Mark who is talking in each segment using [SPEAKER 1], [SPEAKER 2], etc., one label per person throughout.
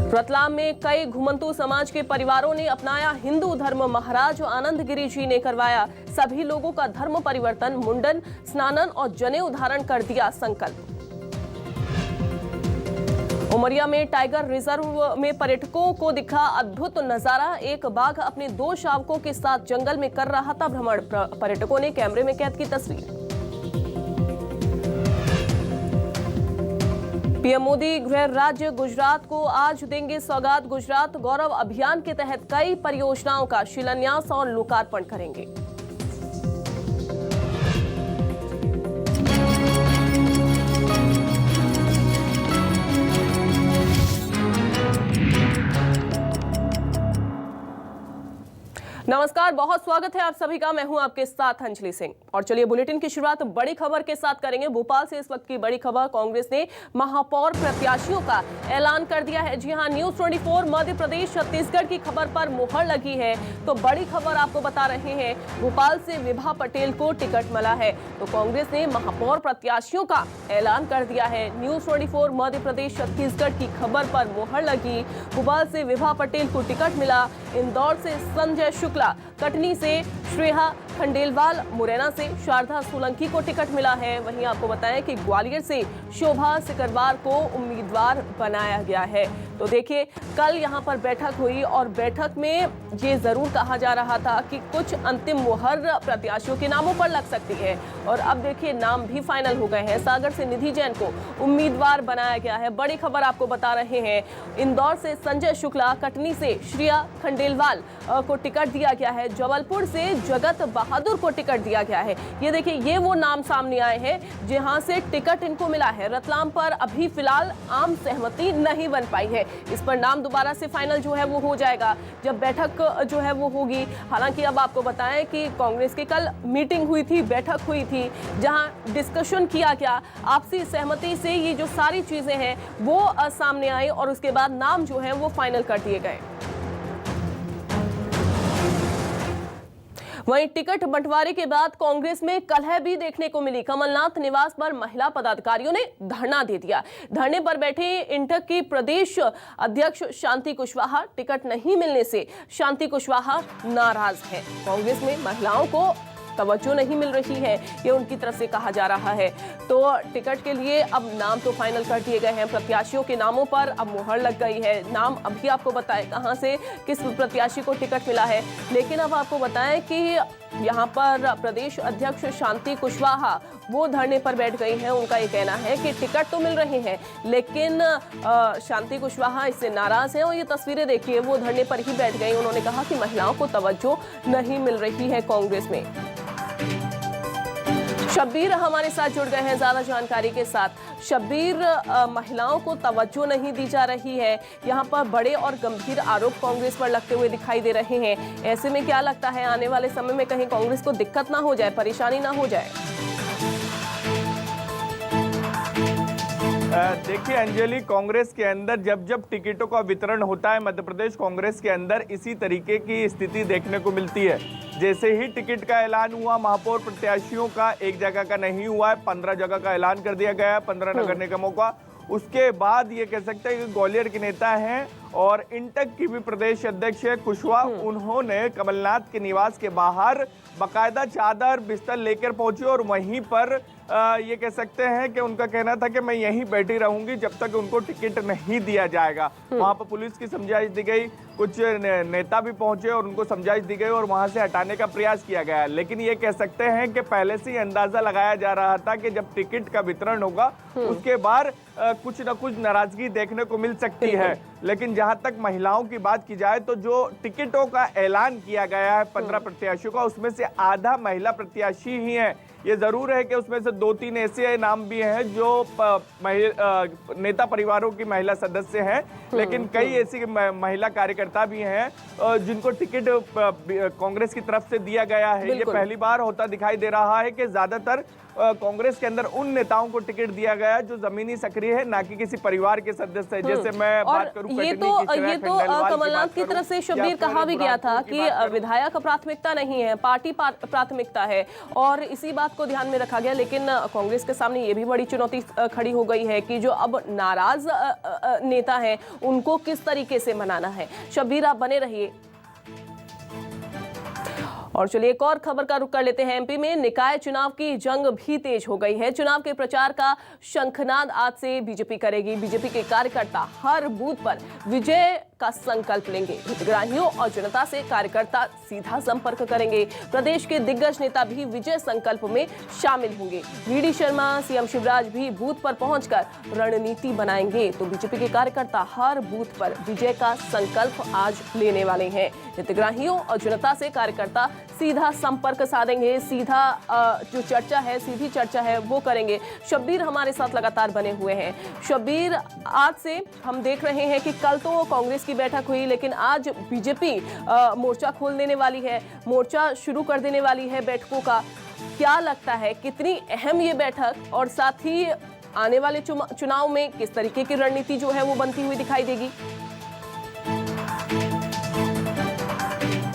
[SPEAKER 1] रतलाम में कई घुमंतू समाज के परिवारों ने अपनाया हिंदू धर्म। महाराज आनंद गिरी जी ने करवाया सभी लोगों का धर्म परिवर्तन, मुंडन, स्नानन और जनेऊ धारण कर दिया संकल्प। उमरिया में टाइगर रिजर्व में पर्यटकों को दिखा अद्भुत नजारा। एक बाघ अपने 2 शावकों के साथ जंगल में कर रहा था भ्रमण। पर्यटकों ने कैमरे में कैद की तस्वीर। पीएम मोदी गृह राज्य गुजरात को आज देंगे सौगात। गुजरात गौरव अभियान के तहत कई परियोजनाओं का शिलान्यास और लोकार्पण करेंगे। नमस्कार, बहुत स्वागत है आप सभी का। मैं हूं आपके साथ अंजलि सिंह और चलिए बुलेटिन की शुरुआत बड़ी खबर के साथ करेंगे। भोपाल से इस वक्त की बड़ी खबर, कांग्रेस ने महापौर प्रत्याशियों का ऐलान कर दिया है। जी हां, न्यूज 24 मध्य प्रदेश छत्तीसगढ़ की खबर पर मुहर लगी है तो बड़ी खबर आपको बता रहे हैं। भोपाल से विभा पटेल को टिकट मिला है तो कांग्रेस ने महापौर प्रत्याशियों का ऐलान कर दिया है। न्यूज 24 मध्य प्रदेश छत्तीसगढ़ की खबर पर मुहर लगी। भोपाल से विभा पटेल को टिकट मिला। इंदौर से संजय शुक्ला, कटनी से श्रेया खंडेलवाल, मुरैना से शारदा सोलंकी को टिकट मिला है। वहीं आपको बताएं कि ग्वालियर से शोभा सिकरवार को उम्मीदवार बनाया गया है। तो देखिए, कल यहां पर बैठक हुई और बैठक में ये जरूर कहा जा रहा था कि कुछ अंतिम मुहर प्रत्याशियों के नामों पर लग सकती है और अब देखिए नाम भी फाइनल हो गए हैं। सागर से निधि जैन को उम्मीदवार बनाया गया है। बड़ी खबर आपको बता रहे हैं। इंदौर से संजय शुक्ला, कटनी से श्रेया खंडेलवाल को टिकट दिया गया है। जबलपुर से जगत बहादुर को टिकट दिया गया है। ये देखिए, ये वो नाम सामने आए हैं जहां से टिकट इनको मिला है। रतलाम पर अभी फिलहाल आम सहमति नहीं बन पाई है। इस पर नाम दोबारा से फाइनल जो है वो हो जाएगा जब बैठक जो है वो होगी। हालांकि अब आपको बताएं कि कांग्रेस की कल मीटिंग हुई थी, बैठक हुई थी जहां डिस्कशन किया गया। आपसी सहमति से ये जो सारी चीजें हैं वो सामने आई और उसके बाद नाम जो है वो फाइनल कर दिए गए। वहीं टिकट बंटवारे के बाद कांग्रेस में कलह भी देखने को मिली। कमलनाथ निवास पर महिला पदाधिकारियों ने धरना दे दिया। धरने पर बैठे इंटक की प्रदेश अध्यक्ष शांति कुशवाहा, टिकट नहीं मिलने से शांति कुशवाहा नाराज हैं। कांग्रेस में महिलाओं को तवज्जो नहीं मिल रही है, ये उनकी तरफ से कहा जा रहा है। तो टिकट के लिए अब नाम तो फाइनल कर दिए गए हैं। प्रत्याशियों के नामों पर अब मुहर लग गई है। नाम अभी आपको बताएं कहां से किस प्रत्याशी को टिकट मिला है, लेकिन अब आपको बताएं कि यहाँ पर प्रदेश अध्यक्ष शांति कुशवाहा वो धरने पर बैठ गई हैं। उनका ये कहना है कि टिकट तो मिल रहे हैं लेकिन शांति कुशवाहा इससे नाराज हैं और ये तस्वीरें देखिए, वो धरने पर ही बैठ गई। उन्होंने कहा कि महिलाओं को तवज्जो नहीं मिल रही है कांग्रेस में। शब्बीर हमारे साथ जुड़ गए हैं ज्यादा जानकारी के साथ। शब्बीर, महिलाओं को तवज्जो नहीं दी जा रही है, यहाँ पर बड़े और गंभीर आरोप कांग्रेस पर लगते हुए दिखाई दे रहे हैं। ऐसे में क्या लगता है आने वाले समय में कहीं कांग्रेस को दिक्कत ना हो जाए, परेशानी ना हो जाए?
[SPEAKER 2] देखिए अंजलि, कांग्रेस के अंदर जब जब टिकटों का वितरण होता है मध्य प्रदेश कांग्रेस के अंदर इसी तरीके की स्थिति देखने को मिलती है। जैसे ही टिकट का ऐलान हुआ, महापौर प्रत्याशियों का एक जगह का नहीं हुआ है, 15 जगह का ऐलान कर दिया गया है, 15 नगर निगमों का। उसके बाद ये कह सकते हैं कि ग्वालियर के नेता हैं और इंटक की भी प्रदेश अध्यक्ष है कुशवाहा, उन्होंने कमलनाथ के निवास के बाहर बाकायदा चादर बिस्तर लेकर पहुंचे और वहीं पर ये कह सकते हैं कि उनका कहना था कि मैं यहीं बैठी रहूंगी जब तक उनको टिकट नहीं दिया जाएगा। वहां पर पुलिस की समझाइश दी गई, कुछ नेता भी पहुंचे और उनको समझाइश दी गई और वहां से हटाने का प्रयास किया गया। लेकिन ये कह सकते हैं कि पहले से ही अंदाजा लगाया जा रहा था कि जब टिकट का वितरण होगा उसके बाद कुछ न कुछ नाराजगी देखने को मिल सकती है। लेकिन जहां तक महिलाओं की बात की जाए तो जो टिकटों का ऐलान किया गया है 15 प्रत्याशियों का, उसमें से आधा महिला प्रत्याशी ही है। ये जरूर है कि उसमें से 2-3 ऐसे नाम भी हैं जो नेता परिवारों की महिला सदस्य हैं, लेकिन कई ऐसी महिला कार्यकर्ता भी हैं जिनको टिकट कांग्रेस की तरफ से दिया गया है। ये पहली बार होता दिखाई दे रहा है कि ज्यादातर कांग्रेस के अंदर उन नेताओं को टिकट दिया गया है जो जमीनी सक्रिय है, ना कि किसी परिवार के सदस्य है। जैसे मैं बात करूं,
[SPEAKER 1] ये तो कमलनाथ की तरफ से शब्बीर कहा भी गया था कि विधायक प्राथमिकता नहीं है, पार्टी प्राथमिकता है। और इसी बात बात को ध्यान में रखा गया, लेकिन कांग्रेस के सामने ये भी बड़ी चुनौती खड़ी हो गई है कि जो अब नाराज नेता हैं उनको किस तरीके से मनाना है। शब्बीर, आप बने रहिए। और चलिए एक और खबर का रुख कर लेते हैं। एमपी में निकाय चुनाव की जंग भी तेज हो गई है। चुनाव के प्रचार का शंखनाद आज से बीजेपी करेगी। बीजेपी के कार्यकर्ता हर बूथ पर विजय का संकल्प लेंगे। हितग्राहियों और जनता से कार्यकर्ता सीधा संपर्क करेंगे। प्रदेश के दिग्गज नेता भी विजय संकल्प में शामिल होंगे। वीडी शर्मा, सीएम शिवराज भी बूथ पर पहुंचकर रणनीति बनाएंगे। तो बीजेपी के कार्यकर्ता हर बूथ पर विजय का संकल्प आज लेने वाले हैं। हितग्राहियों और जनता से कार्यकर्ता सीधा संपर्क साधेंगे। सीधा जो चर्चा है, सीधी चर्चा है, वो करेंगे। शब्बीर हमारे साथ लगातार बने हुए हैं। शब्बीर, आज से हम देख रहे हैं कि कल तो कांग्रेस की बैठक हुई, लेकिन आज बीजेपी मोर्चा खोल देने वाली है, मोर्चा शुरू कर देने वाली है बैठकों का। क्या लगता है कितनी अहम ये बैठक, और साथ ही आने वाले चुनाव में किस तरीके की रणनीति जो है वो बनती हुई दिखाई देगी?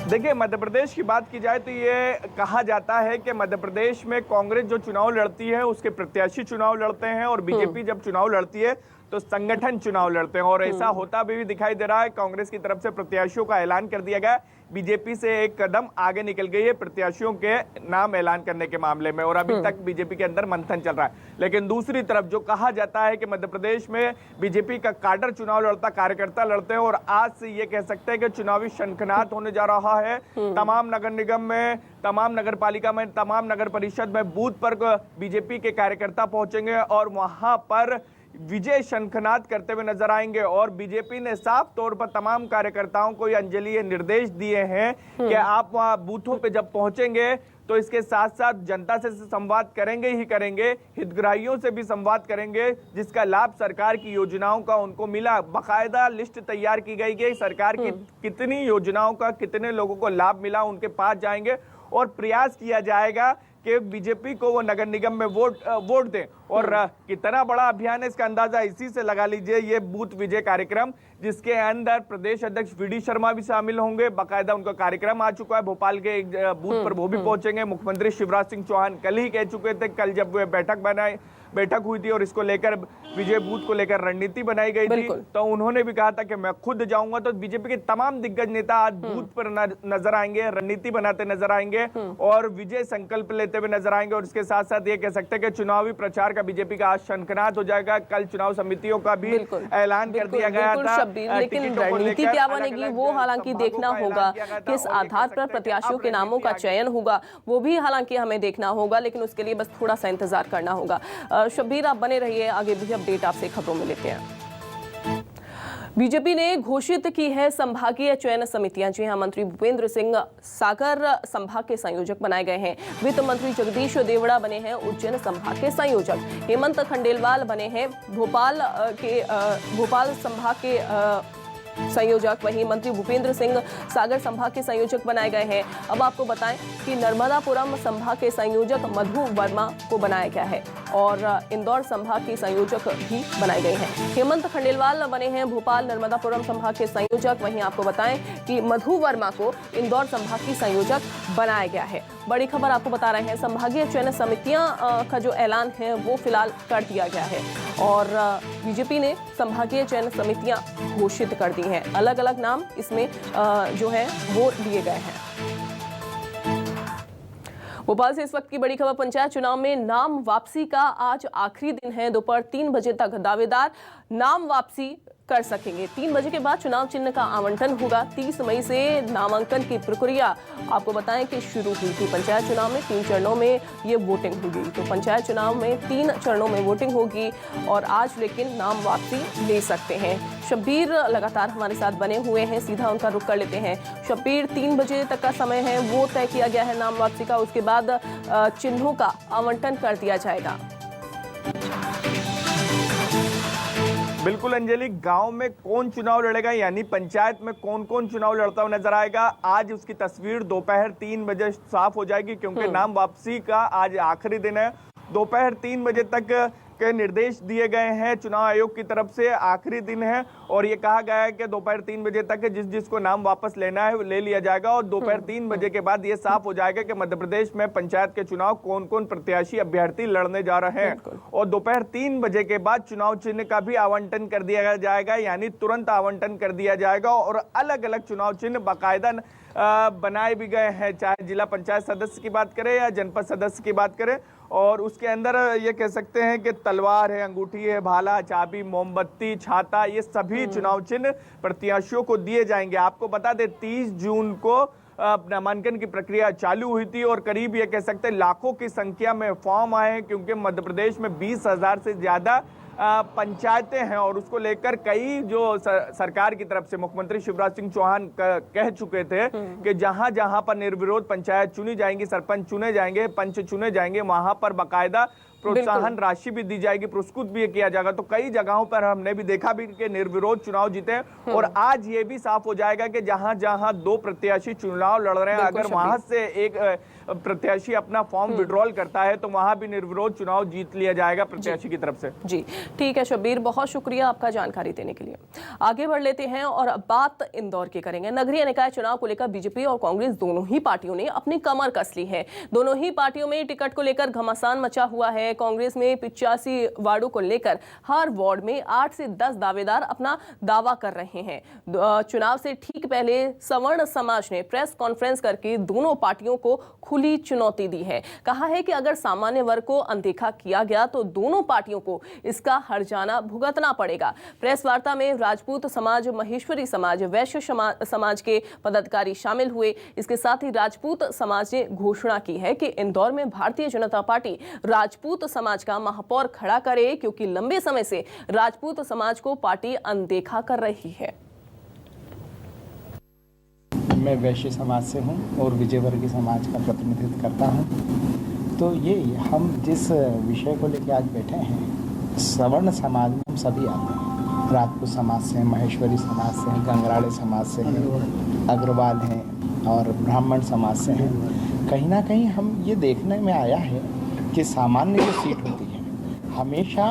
[SPEAKER 2] देखिए, मध्य प्रदेश की बात की जाए तो ये कहा जाता है कि मध्य प्रदेश में कांग्रेस जो चुनाव लड़ती है उसके प्रत्याशी चुनाव लड़ते हैं, और बीजेपी जब चुनाव लड़ती है तो संगठन चुनाव लड़ते हैं। और ऐसा होता भी दिखाई दे रहा है। कांग्रेस की तरफ से प्रत्याशियों का ऐलान कर दिया गया। बीजेपी से एक कदम आगे निकल गई है प्रत्याशियों के नाम ऐलान करने के मामले में, और अभी तक बीजेपी के अंदर मंथन चल रहा है। लेकिन दूसरी तरफ जो कहा जाता है कि मध्य प्रदेश में बीजेपी का काडर चुनाव लड़ता, कार्यकर्ता लड़ते हैं, और आज से ये कह सकते हैं कि चुनावी शंखनाद होने जा रहा है। तमाम नगर निगम में, तमाम नगर पालिका में, तमाम नगर परिषद में बूथ पर बीजेपी के कार्यकर्ता पहुंचेंगे और वहां पर विजय शंखनाद करते हुए नजर आएंगे। और बीजेपी ने साफ तौर पर तमाम कार्यकर्ताओं को ये अंजलि, ये निर्देश दिए हैं कि आप वहां बूथों पे जब पहुंचेंगे तो इसके साथ साथ जनता से संवाद करेंगे ही करेंगे, हितग्राहियों से भी संवाद करेंगे, जिसका लाभ सरकार की योजनाओं का उनको मिला। बाकायदा लिस्ट तैयार की गई सरकार की कितनी योजनाओं का कितने लोगों को लाभ मिला, उनके पास जाएंगे और प्रयास किया जाएगा कि बीजेपी को वो नगर निगम में वोट दें। और कितना बड़ा अभियान है इसका अंदाजा इसी से लगा लीजिए। ये बूथ विजय कार्यक्रम, जिसके अंदर प्रदेश अध्यक्ष वीडी शर्मा भी शामिल होंगे, बाकायदा उनका कार्यक्रम आ चुका है। भोपाल के एक बूथ पर वो भी पहुंचेंगे। मुख्यमंत्री शिवराज सिंह चौहान कल ही कह चुके थे, कल जब वे बैठक हुई थी और इसको लेकर विजय बूथ को लेकर रणनीति बनाई गई थी, तो उन्होंने भी कहा था कि मैं खुद जाऊंगा। तो बीजेपी के तमाम दिग्गज नेता आज बूथ पर नजर आएंगे, रणनीति बनाते नजर आएंगे और विजय संकल्प लेते हुए नजर आएंगे। और इसके साथ साथ ये कह सकते हैं कि चुनावी प्रचार का बीजेपी का आज शंखनाद हो जाएगा। कल चुनाव समितियों का भी ऐलान कर दिया गया था।
[SPEAKER 1] लेकिन रणनीति क्या बनेगी वो हालांकि देखना होगा, किस आधार पर प्रत्याशियों के नामों का चयन होगा वो भी हालांकि हमें देखना होगा, लेकिन उसके लिए बस थोड़ा सा इंतजार करना होगा। शब्बीर, आप बने रहिए, आगे भी अपडेट आपसे खबरों में लेते हैं। बीजेपी ने घोषित की है संभागीय चयन समितियां। जी हां, मंत्री भूपेंद्र सिंह सागर संभाग के संयोजक बनाए गए हैं। वित्त मंत्री जगदीश देवड़ा बने हैं उज्जैन संभाग के संयोजक। हेमंत खंडेलवाल बने हैं भोपाल संभाग के संयोजक। वहीं मंत्री भूपेंद्र सिंह सागर संभाग के संयोजक बनाए गए हैं। अब आपको बताएं कि नर्मदापुरम संभाग के संयोजक मधु वर्मा को बनाया गया है और इंदौर संभाग के संयोजक भी बनाए गए हैं। हेमंत खंडेलवाल बने हैं भोपाल नर्मदापुरम संभाग के संयोजक। वहीं आपको बताएं कि मधु वर्मा को इंदौर संभाग की संयोजक बनाया गया है। बड़ी खबर आपको बता रहे हैं, संभागीय चयन समितियां का जो ऐलान है वो फिलहाल कर दिया गया है और बीजेपी ने संभागीय चयन समितियां घोषित कर दी हैं। अलग अलग नाम इसमें जो है वो दिए गए हैं। भोपाल से इस वक्त की बड़ी खबर, पंचायत चुनाव में नाम वापसी का आज आखिरी दिन है। दोपहर 3 बजे तक दावेदार नाम वापसी कर सकेंगे। 3 बजे के बाद चुनाव चिन्ह का आवंटन होगा। 30 मई से नामांकन की प्रक्रिया आपको बताएं कि शुरू हुई थी। पंचायत चुनाव में 3 चरणों में ये वोटिंग होगी। तो पंचायत चुनाव में 3 चरणों में वोटिंग होगी और आज लेकिन नाम वापसी ले सकते हैं। शब्बीर लगातार हमारे साथ बने हुए हैं, सीधा उनका रुख कर लेते हैं। शब्बीर, 3 बजे तक का समय है, वो तय किया गया है नाम वापसी का। उसके बाद चिन्हों का आवंटन कर दिया जाएगा।
[SPEAKER 2] बिल्कुल अंजलि, गांव में कौन चुनाव लड़ेगा यानी पंचायत में कौन कौन चुनाव लड़ता हुआ नजर आएगा, आज उसकी तस्वीर दोपहर 3 बजे साफ हो जाएगी, क्योंकि नाम वापसी का आज आखिरी दिन है। दोपहर 3 बजे तक के निर्देश दिए गए हैं चुनाव आयोग की तरफ से। आखिरी दिन है और ये कहा गया है कि दोपहर 3 बजे तक जिसको नाम वापस लेना है ले लिया जाएगा और दोपहर 3 बजे के बाद ये साफ हो जाएगा कि मध्य प्रदेश में पंचायत के चुनाव कौन कौन प्रत्याशी अभ्यर्थी लड़ने जा रहे हैं। और दोपहर 3 बजे के बाद चुनाव चिन्ह का भी आवंटन कर दिया जाएगा, यानी तुरंत आवंटन कर दिया जाएगा। और अलग अलग चुनाव चिन्ह बाकायदा बनाए भी गए हैं, चाहे जिला पंचायत सदस्य की बात करें या जनपद सदस्य की बात करें। और उसके अंदर ये कह सकते हैं कि तलवार है, अंगूठी है, भाला, चाबी, मोमबत्ती, छाता, ये सभी चुनाव चिन्ह प्रत्याशियों को दिए जाएंगे। आपको बता दें 30 जून को नामांकन की प्रक्रिया चालू हुई थी और करीब ये कह सकते हैं लाखों की संख्या में फॉर्म आए हैं, क्योंकि मध्य प्रदेश में 20,000 से ज्यादा पंचायतें हैं। और उसको लेकर कई जो सरकार की तरफ से मुख्यमंत्री शिवराज सिंह चौहान कह चुके थे कि जहां जहां पर निर्विरोध पंचायत चुनी जाएंगी, सरपंच चुने जाएंगे, पंच चुने जाएंगे, वहां पर बाकायदा प्रोत्साहन राशि भी दी जाएगी, पुरस्कृत भी किया जाएगा। तो कई जगहों पर हमने भी देखा भी कि निर्विरोध चुनाव जीते। और आज ये भी साफ हो जाएगा कि जहां जहां 2 प्रत्याशी चुनाव लड़ रहे हैं, अगर वहां से एक प्रत्याशी अपना फॉर्म विड्रॉल करता है तो वहां भी निर्विरोध चुनाव जीत लिया जाएगा प्रत्याशी की तरफ से।
[SPEAKER 1] जी ठीक है शब्बीर, बहुत शुक्रिया आपका जानकारी देने के लिए। आगे बढ़ लेते हैं और बात इंदौर की करेंगे। नगरीय निकाय चुनाव को लेकर बीजेपी और कांग्रेस दोनों ही पार्टियों ने अपनी कमर कस ली है। दोनों ही पार्टियों में टिकट को लेकर घमासान मचा हुआ है। कांग्रेस में 85 वार्डों को लेकर हर वार्ड में 8 से 10 दावेदार अपना दावा कर रहे हैं। चुनाव से ठीक पहले सवर्ण समाज ने प्रेस कॉन्फ्रेंस करके दोनों पार्टियों को खुली चुनौती दी है। कहा है कि अगर सामान्य वर्ग को अनदेखा किया गया तो दोनों पार्टियों को इसका हर्जाना भुगतना पड़ेगा। प्रेस वार्ता में राजपूत समाज, महेश्वरी समाज, वैश्य समाज के पदाधिकारी शामिल हुए। इसके साथ ही राजपूत समाज ने घोषणा की है कि इंदौर में भारतीय जनता पार्टी राजपूत समाज का महापौर खड़ा करे, क्योंकि लंबे समय से राजपूत समाज को पार्टी अनदेखा कर रही है।
[SPEAKER 3] मैं वैश्य समाज से हूं और विजयवर्गीय समाज का प्रतिनिधित्व करता हूं। तो ये हम जिस विषय को लेकर आज बैठे हैं, सवर्ण समाज में हम सभी आते हैं। राजपूत समाज से हैं, महेश्वरी समाज से हैं, गंगराड़े समाज से हैं, अग्रवाल हैं और ब्राह्मण समाज से हैं। कहीं ना कहीं हम ये देखने में आया है कि सामान्य जो सीट होती है, हमेशा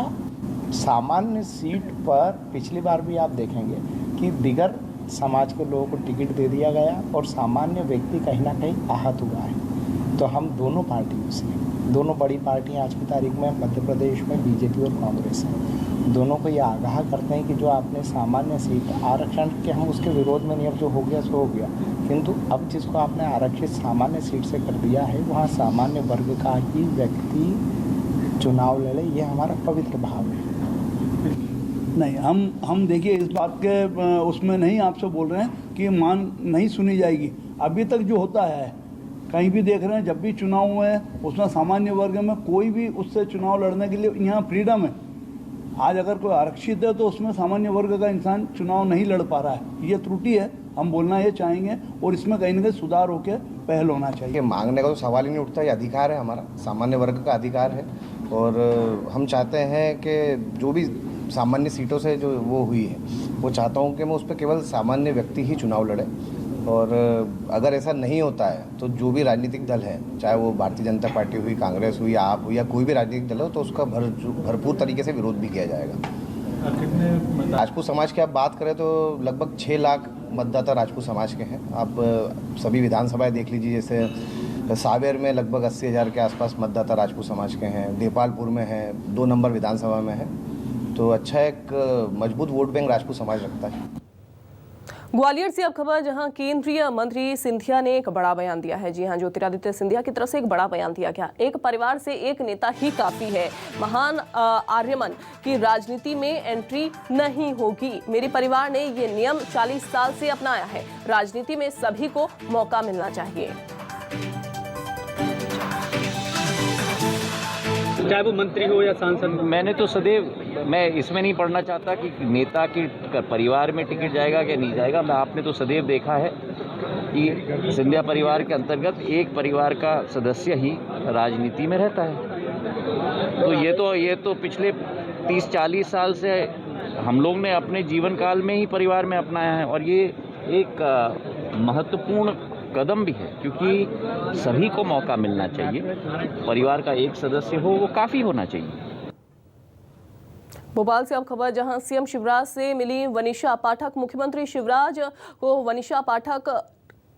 [SPEAKER 3] सामान्य सीट पर पिछली बार भी आप देखेंगे कि दिगर समाज के लोगों को टिकट दे दिया गया और सामान्य व्यक्ति कहीं ना कहीं आहत हुआ है। तो हम दोनों पार्टियों से, दोनों बड़ी पार्टियां आज की तारीख में मध्य प्रदेश में बीजेपी और कांग्रेस हैं, दोनों को ये आगाह करते हैं कि जो आपने सामान्य सीट आरक्षण के, हम उसके विरोध में नहीं, अब जो हो गया सो हो गया, किंतु अब जिसको आपने आरक्षित सामान्य सीट से कर दिया है वहाँ सामान्य वर्ग का ही व्यक्ति चुनाव लड़े, ये हमारा पवित्र भाव है।
[SPEAKER 4] नहीं, हम देखिए इस बात के उसमें नहीं आपसे बोल रहे हैं कि मांग नहीं सुनी जाएगी। अभी तक जो होता है कहीं भी देख रहे हैं, जब भी चुनाव हुए हैं उसमें सामान्य वर्ग में कोई भी उससे चुनाव लड़ने के लिए यहाँ फ्रीडम है। आज अगर कोई आरक्षित है तो उसमें सामान्य वर्ग का इंसान चुनाव नहीं लड़ पा रहा है, ये त्रुटि है। हम बोलना ये चाहेंगे और इसमें कहीं ना कहीं सुधार होकर पहल होना चाहिए।
[SPEAKER 5] मांगने का तो सवाल ही नहीं उठता, ये अधिकार है हमारा, सामान्य वर्ग का अधिकार है। और हम चाहते हैं कि जो भी सामान्य सीटों से जो वो हुई है, वो चाहता हूँ कि मैं उस पर केवल सामान्य व्यक्ति ही चुनाव लड़े। और अगर ऐसा नहीं होता है तो जो भी राजनीतिक दल है, चाहे वो भारतीय जनता पार्टी हुई, कांग्रेस हुई, आप हुई या कोई भी राजनीतिक दल हो, तो उसका भरपूर तरीके से विरोध भी किया जाएगा। राजपूत समाज की आप बात करें तो लगभग 6 लाख मतदाता राजपूत समाज के हैं। आप सभी विधानसभाएं देख लीजिए, जैसे सावेर में लगभग 80,000 के आसपास मतदाता राजपूत समाज के हैं, देपालपुर में है, 2 नंबर विधानसभा में है। तो अच्छा एक मजबूत वोट बैंक राजपूत समाज रखता है।
[SPEAKER 1] ग्वालियर से अब खबर, जहां केंद्रीय मंत्री सिंधिया ने एक बड़ा बयान दिया है। जी हां, ज्योतिरादित्य सिंधिया की तरफ से एक बड़ा बयान दिया गया। एक परिवार से एक नेता ही काफी है, महान आर्यमन की राजनीति में एंट्री नहीं होगी। मेरे परिवार ने ये नियम 40 साल से अपनाया है। राजनीति में सभी को मौका मिलना चाहिए।
[SPEAKER 6] चाहे वो मंत्री हो या सांसद। मैंने तो सदैव, मैं इसमें नहीं पढ़ना चाहता कि नेता की परिवार में टिकट जाएगा कि नहीं जाएगा। मैं आपने तो सदैव देखा है कि सिंधिया परिवार के अंतर्गत एक परिवार का सदस्य ही राजनीति में रहता है। तो ये तो पिछले 30-40 साल से हम लोग ने अपने जीवन काल में ही परिवार में अपनाया है। और ये एक महत्वपूर्ण कदम भी है, क्योंकि सभी को मौका मिलना चाहिए। परिवार का एक सदस्य हो वो काफ़ी होना चाहिए।
[SPEAKER 1] भोपाल से अब खबर जहां सीएम शिवराज से मिली वनीशा पाठक। मुख्यमंत्री शिवराज को वनीशा पाठक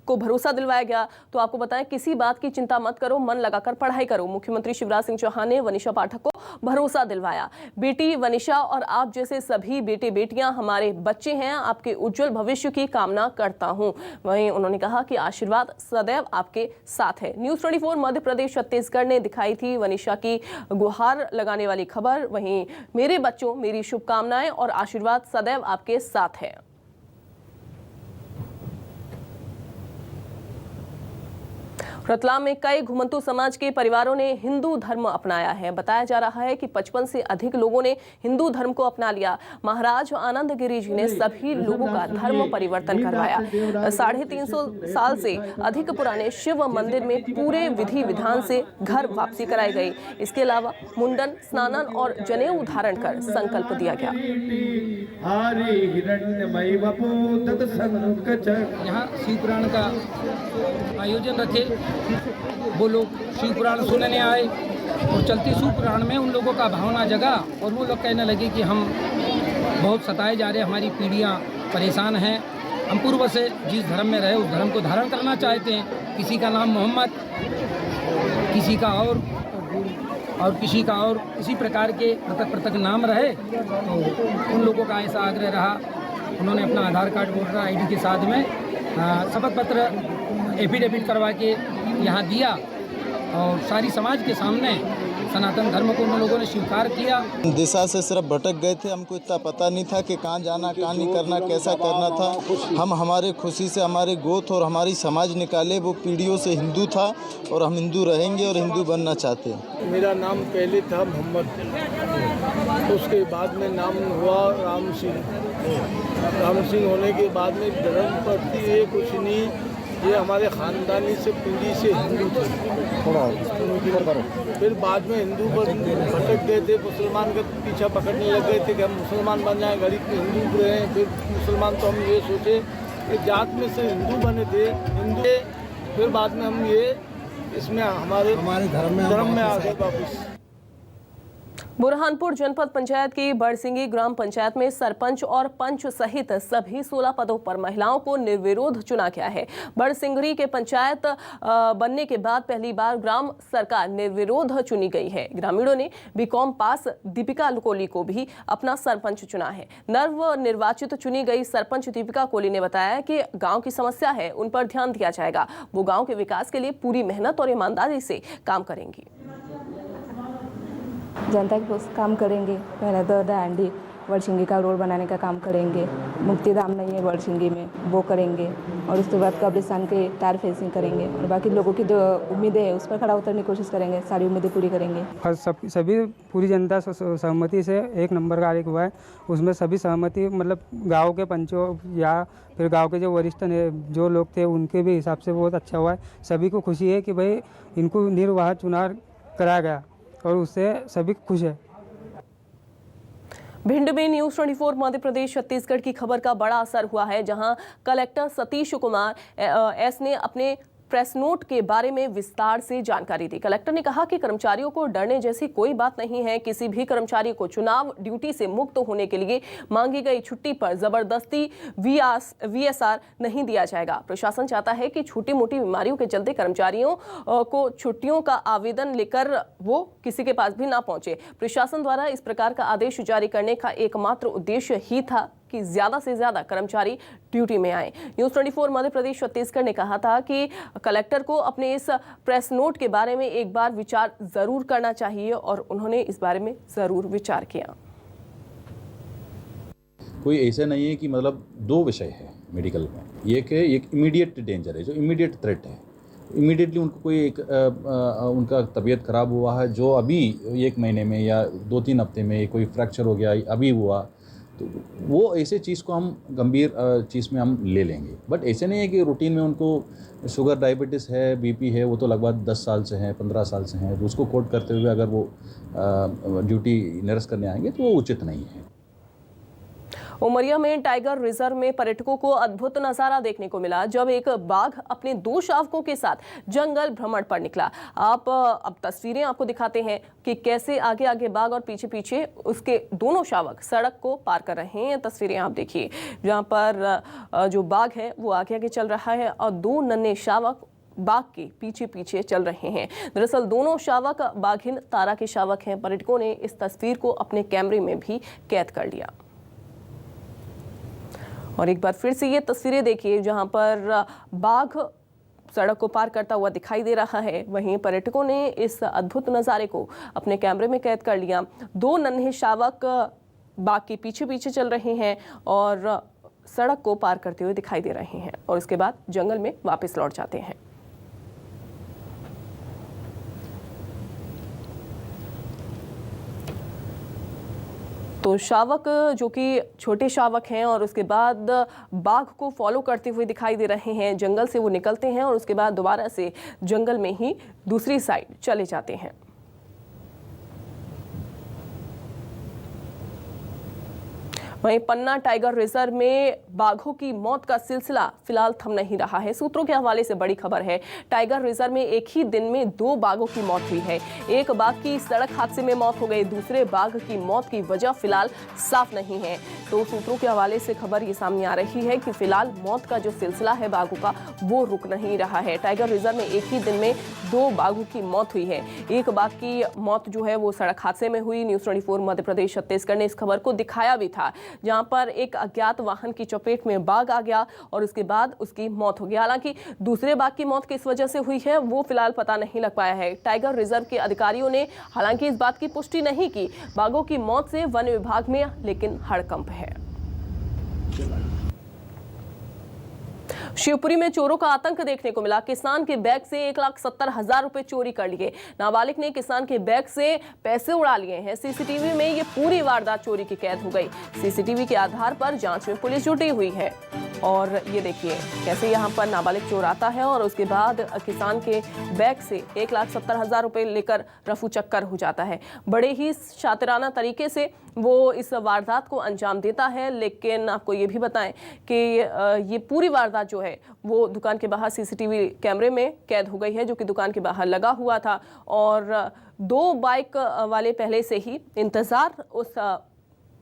[SPEAKER 1] को भरोसा दिलवाया गया। तो आपको बताएं, किसी बात की चिंता मत करो, मन लगाकर पढ़ाई करो। मुख्यमंत्री शिवराज सिंह चौहान ने वनीशा पाठक को भरोसा दिलवाया। बेटी वनीशा और आप जैसे सभी बेटे बेटियां हमारे बच्चे हैं, आपके उज्जवल भविष्य की कामना करता हूं। वहीं उन्होंने कहा कि आशीर्वाद सदैव आपके साथ है। न्यूज़ 24 मध्य प्रदेश छत्तीसगढ़ ने दिखाई थी वनीशा की गुहार लगाने वाली खबर। वहीं मेरे बच्चों, मेरी शुभकामनाएं और आशीर्वाद सदैव आपके साथ है। रतलाम में कई घुमंतू समाज के परिवारों ने हिंदू धर्म अपनाया है। बताया जा रहा है कि 55 से अधिक लोगों ने हिंदू धर्म को अपना लिया। महाराज आनंद गिरी जी ने सभी लोगों का धर्म परिवर्तन करवाया। 350 साल से अधिक पुराने शिव मंदिर में पूरे विधि विधान से घर वापसी कराई गई। इसके अलावा मुंडन, स्नानन और जनेऊ धारण कर संकल्प दिया गया।
[SPEAKER 7] यहाँ शिव पुराण का आयोजन रखे, वो लोग शिव पुराण सुनने आए और चलते शिव पुराण में उन लोगों का भावना जगा और वो लोग कहने लगे कि हम बहुत सताए जा रहे हैं, हमारी पीढ़ियाँ परेशान हैं, हम पूर्व से जिस धर्म में रहे उस धर्म को धारण करना चाहते हैं। किसी का नाम मोहम्मद, किसी का और किसी का और इसी प्रकार के पृथक पृथक नाम रहे। तो उन लोगों का ऐसा आग्रह रहा, उन्होंने अपना आधार कार्ड, वोटर आईडी के साथ में शपथ पत्र एफिडेविट करवा के यहाँ दिया और सारी समाज के सामने सनातन धर्म को उन लोगों ने स्वीकार किया।
[SPEAKER 8] दिशा से सिर्फ भटक गए थे, हमको इतना पता नहीं था कि कहाँ जाना, कहाँ नहीं करना, कैसा करना था। हम हमारे खुशी से हमारे गोत्र और हमारी समाज निकाले। वो पीढ़ियों से हिंदू था और हम हिंदू रहेंगे और हिंदू बनना चाहते हैं।
[SPEAKER 9] मेरा नाम पहले था मोहम्मद, उसके बाद में नाम हुआ राम सिंह। राम सिंह होने के बाद में धर्म पड़ती है कुछ नहीं, ये हमारे ख़ानदानी से पीढ़ी से हिंदू थे। फिर बाद में हिंदू पर भटक गए थे, मुसलमान का पीछा पकड़ने लग गए थे कि हम मुसलमान बन जाएं, गरीब के हिंदू रहें। फिर मुसलमान तो हम ये सोचे कि जात में से हिंदू बने थे, हिंदू। फिर बाद में हम ये इसमें हमारे धर्म में आ गए वापस।
[SPEAKER 1] बुरहानपुर जनपद पंचायत की बड़सिंगी ग्राम पंचायत में सरपंच और पंच सहित सभी 16 पदों पर महिलाओं को निर्विरोध चुना गया है। बड़सिंगरी के पंचायत बनने के बाद पहली बार ग्राम सरकार निर्विरोध चुनी गई है। ग्रामीणों ने बीकॉम पास दीपिका कोली को भी अपना सरपंच चुना है। नव निर्वाचित चुनी गई सरपंच दीपिका कोली ने बताया कि गाँव की समस्या है, उन पर ध्यान दिया जाएगा। वो गाँव के विकास के लिए पूरी मेहनत और ईमानदारी से काम करेंगी।
[SPEAKER 10] जनता के काम करेंगे। पहले तो दांडी बड़सिंगी का रोड बनाने का काम करेंगे। मुक्तिधाम नहीं है बड़सिंगी में, वो करेंगे। और उसके बाद कब्रिस्तान के तार फेंसिंग करेंगे और बाकी लोगों की जो उम्मीदें है उस पर खड़ा उतरने की कोशिश करेंगे। सारी उम्मीदें पूरी करेंगे।
[SPEAKER 11] सभी पूरी जनता सहमति से एक नंबर का आरेख हुआ है। उसमें सभी सहमति मतलब गाँव के पंचों या फिर गाँव के जो वरिष्ठ जो लोग थे उनके भी हिसाब से बहुत अच्छा हुआ है। सभी को खुशी है कि भाई इनको निर्वाह चुनाव कराया गया और उससे सभी खुश है।
[SPEAKER 1] भिंड में न्यूज़ 24 मध्य प्रदेश छत्तीसगढ़ की खबर का बड़ा असर हुआ है, जहां कलेक्टर सतीश कुमार एस ने अपने प्रेस नोट के बारे में विस्तार से जानकारी दी। कलेक्टर ने कहा कि कर्मचारियों को डरने जैसी कोई बात नहीं है। किसी भी कर्मचारी को चुनाव ड्यूटी से मुक्त होने के लिए मांगी गई छुट्टी पर जबरदस्ती VSR नहीं दिया जाएगा। प्रशासन चाहता है कि छोटी मोटी बीमारियों के चलते कर्मचारियों को छुट्टियों का आवेदन लेकर वो किसी के पास भी ना पहुंचे। प्रशासन द्वारा इस प्रकार का आदेश जारी करने का एकमात्र उद्देश्य ही था कि ज्यादा से ज्यादा कर्मचारी ड्यूटी में आए। न्यूज़ 24 मध्य प्रदेश छत्तीसगढ़ ने कहा था कि कलेक्टर को अपने इस प्रेस नोट के बारे में एक बार विचार जरूर करना चाहिए और उन्होंने इस बारे में जरूर विचार किया।
[SPEAKER 12] कोई ऐसा नहीं है कि मतलब दो विषय है मेडिकल में। एक है एक इमीडिएट डेंजर है, जो इमीडिएट थ्रेट है। इमीडिएटली उनको कोई एक उनका तबीयत खराब हुआ है, जो अभी 1 महीने में या 2-3 हफ्ते में कोई फ्रैक्चर हो गया अभी हुआ, तो वो ऐसे चीज़ को हम गंभीर चीज़ में हम ले लेंगे। बट ऐसे नहीं है कि रूटीन में उनको शुगर डायबिटीज़ है, बीपी है, वो तो लगभग 10 साल से हैं, 15 साल से हैं, तो उसको कोट करते हुए अगर वो ड्यूटी निरस्त करने आएंगे तो वो उचित नहीं है।
[SPEAKER 1] उमरिया में टाइगर रिजर्व में पर्यटकों को अद्भुत नजारा देखने को मिला जब एक बाघ अपने 2 शावकों के साथ जंगल भ्रमण पर निकला। आप अब तस्वीरें आपको दिखाते हैं कि कैसे आगे आगे बाघ और पीछे पीछे उसके दोनों शावक सड़क को पार कर रहे हैं। तस्वीरें आप देखिए जहां पर जो बाघ है वो आगे आगे चल रहा है और 2 नन्हे शावक बाघ के पीछे पीछे चल रहे हैं। दरअसल दोनों शावक बाघिन तारा के शावक हैं। पर्यटकों ने इस तस्वीर को अपने कैमरे में भी कैद कर लिया। और एक बार फिर से ये तस्वीरें देखिए जहां पर बाघ सड़क को पार करता हुआ दिखाई दे रहा है। वहीं पर्यटकों ने इस अद्भुत नज़ारे को अपने कैमरे में कैद कर लिया। 2 नन्हे शावक बाघ के पीछे पीछे चल रहे हैं और सड़क को पार करते हुए दिखाई दे रहे हैं और उसके बाद जंगल में वापस लौट जाते हैं। तो शावक जो कि छोटे शावक हैं और उसके बाद बाघ को फॉलो करते हुए दिखाई दे रहे हैं। जंगल से वो निकलते हैं और उसके बाद दोबारा से जंगल में ही दूसरी साइड चले जाते हैं। वहीं पन्ना टाइगर रिजर्व में बाघों की मौत का सिलसिला फिलहाल थम नहीं रहा है। सूत्रों के हवाले से बड़ी खबर है। टाइगर रिजर्व में एक ही दिन में 2 बाघों की मौत हुई है। एक बाघ की सड़क हादसे में मौत हो गई, दूसरे बाघ की मौत की वजह फिलहाल साफ नहीं है। तो सूत्रों के हवाले से खबर ये सामने आ रही है कि फिलहाल मौत का जो सिलसिला है बाघों का वो रुक नहीं रहा है। टाइगर रिजर्व में एक ही दिन में 2 बाघों की मौत हुई है। एक बाघ की मौत जो है वो सड़क हादसे में हुई। न्यूज़ 24 मध्य प्रदेश छत्तीसगढ़ ने इस खबर को दिखाया भी था जहां पर एक अज्ञात वाहन की चपेट में बाघ आ गया और उसके बाद उसकी मौत हो गई। हालांकि दूसरे बाघ की मौत किस वजह से हुई है वो फिलहाल पता नहीं लग पाया है। टाइगर रिजर्व के अधिकारियों ने हालांकि इस बात की पुष्टि नहीं की बाघों की मौत से वन विभाग में लेकिन हड़कंप है। शिवपुरी में चोरों का आतंक देखने को मिला। किसान के बैग से 1,70,000 रुपए चोरी कर लिए। नाबालिग ने किसान के बैग से पैसे उड़ा लिए हैं। सीसीटीवी में ये पूरी वारदात चोरी की कैद हो गई। सीसीटीवी के आधार पर जांच में पुलिस जुटी हुई है और ये देखिए कैसे यहाँ पर नाबालिग चोर आता है और उसके बाद किसान के बैग से 1,70,000 रुपए लेकर रफू चक्कर हो जाता है। बड़े ही शातिराना तरीके से वो इस वारदात को अंजाम देता है। लेकिन आपको ये भी बताएं कि ये पूरी वारदात जो है वो दुकान के बाहर सीसीटीवी कैमरे में कैद हो गई है जो कि दुकान के बाहर लगा हुआ था और 2 बाइक वाले पहले से ही इंतजार उस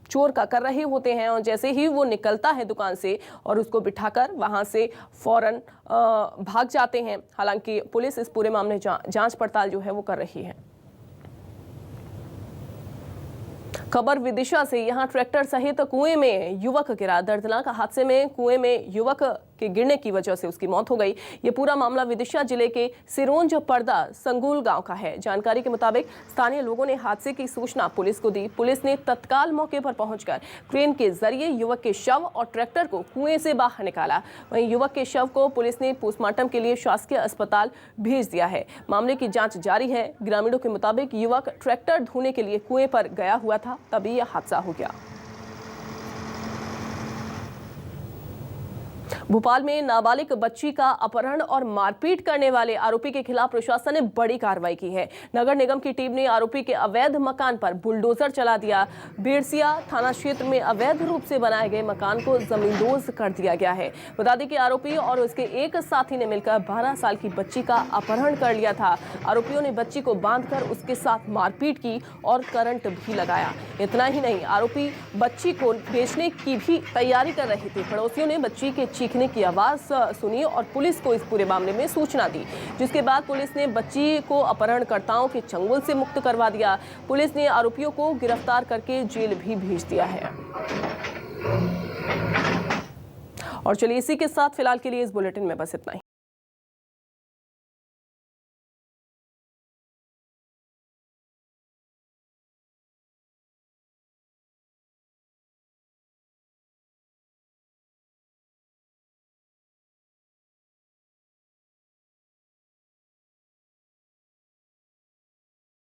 [SPEAKER 1] चोर का कर रहे होते हैं और जैसे ही वो निकलता है दुकान से और उसको बिठाकर वहां से फौरन भाग जाते हैं। हालांकि पुलिस इस पूरे मामले जांच पड़ताल जो है वो कर रही है। खबर विदिशा से, यहां ट्रैक्टर सहित कुएं में युवक गिरा। दर्दनाक हादसे में कुएं में युवक के गिरने की वजह से उसकी मौत हो गई। ये पूरा मामला विदिशा जिले के सिरोंज पर्दा संगुल गांव का है। जानकारी के मुताबिक स्थानीय लोगों ने हादसे की सूचना पुलिस को दी। पुलिस ने तत्काल मौके पर पहुंचकर क्रेन के जरिए युवक के शव और ट्रैक्टर को कुएं से बाहर निकाला। वहीं युवक के शव को पुलिस ने पोस्टमार्टम के लिए शासकीय अस्पताल भेज दिया है। मामले की जांच जारी है। ग्रामीणों के मुताबिक युवक ट्रैक्टर धोने के लिए कुएं पर गया हुआ था, तभी यह हादसा हो गया। भोपाल में नाबालिग बच्ची का अपहरण और मारपीट करने वाले आरोपी के खिलाफ प्रशासन ने बड़ी कार्रवाई की है। नगर निगम की टीम ने आरोपी के अवैध मकान पर बुलडोजर चला दिया। बेरसिया थाना क्षेत्र में अवैध रूप से बनाए गए मकान को जमींदोज कर दिया गया है। बता दें कि आरोपी और उसके एक साथी ने मिलकर 12 साल की बच्ची का अपहरण कर लिया था। आरोपियों ने बच्ची को बांधकर उसके साथ मारपीट की और करंट भी लगाया। इतना ही नहीं, आरोपी बच्ची को बेचने की भी तैयारी कर रहे थे। पड़ोसियों ने बच्ची के चीखने की आवाज सुनी और पुलिस को इस पूरे मामले में सूचना दी, जिसके बाद पुलिस ने बच्ची को अपहरणकर्ताओं के चंगुल से मुक्त करवा दिया। पुलिस ने आरोपियों को गिरफ्तार करके जेल भी भेज दिया है। और चलिए इसी के साथ फिलहाल के लिए इस बुलेटिन में बस इतना ही।